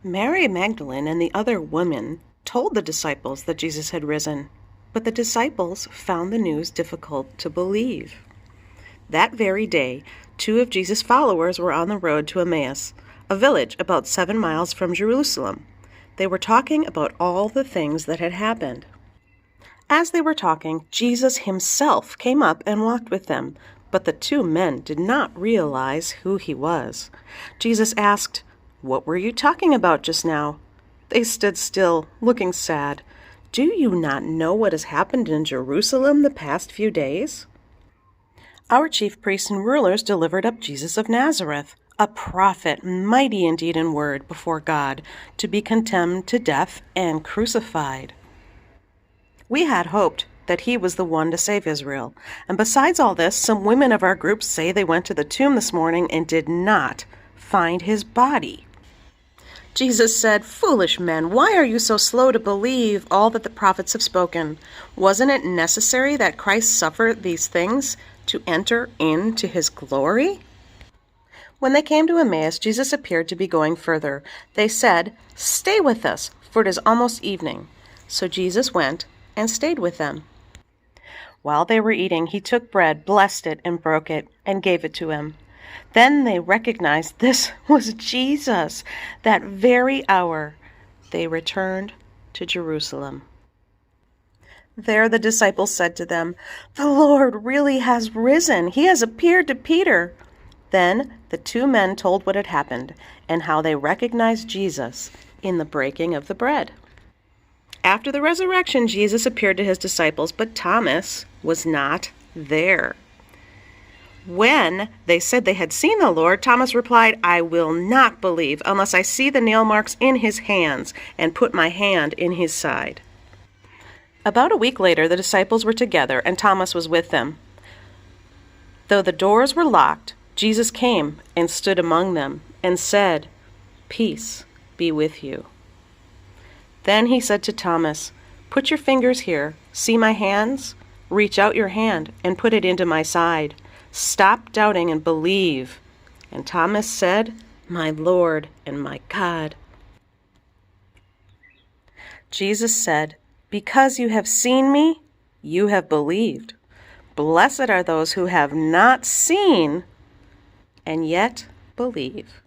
Mary Magdalene and the other women told the disciples that Jesus had risen, but the disciples found the news difficult to believe. That very day, 2 of Jesus' followers were on the road to Emmaus, a village about 7 miles from Jerusalem. They were talking about all the things that had happened. As they were talking, Jesus himself came up and walked with them, but the 2 men did not realize who he was. Jesus asked, "What were you talking about just now?" They stood still, looking sad. "Do you not know what has happened in Jerusalem the past few days? Our chief priests and rulers delivered up Jesus of Nazareth, a prophet, mighty indeed in word before God, to be condemned to death and crucified. We had hoped that he was the one to save Israel. And besides all this, some women of our group say they went to the tomb this morning and did not find his body." Jesus said, "Foolish men, why are you so slow to believe all that the prophets have spoken? Wasn't it necessary that Christ suffer these things to enter into his glory?" When they came to Emmaus, Jesus appeared to be going further. They said, "Stay with us, for it is almost evening." So Jesus went and stayed with them. While they were eating, he took bread, blessed it, and broke it, and gave it to him. Then they recognized this was Jesus. That very hour, they returned to Jerusalem. There the disciples said to them, "The Lord really has risen. He has appeared to Peter." Then the 2 men told what had happened and how they recognized Jesus in the breaking of the bread. After the resurrection, Jesus appeared to his disciples, but Thomas was not there. When they said they had seen the Lord, Thomas replied, "I will not believe unless I see the nail marks in his hands and put my hand in his side." About a week later, the disciples were together, and Thomas was with them. Though the doors were locked, Jesus came and stood among them and said, "Peace be with you." Then he said to Thomas, "Put your fingers here. See my hands? Reach out your hand and put it into my side. Stop doubting and believe." And Thomas said, "My Lord and my God." Jesus said, "Because you have seen me, you have believed. Blessed are those who have not seen and yet believe."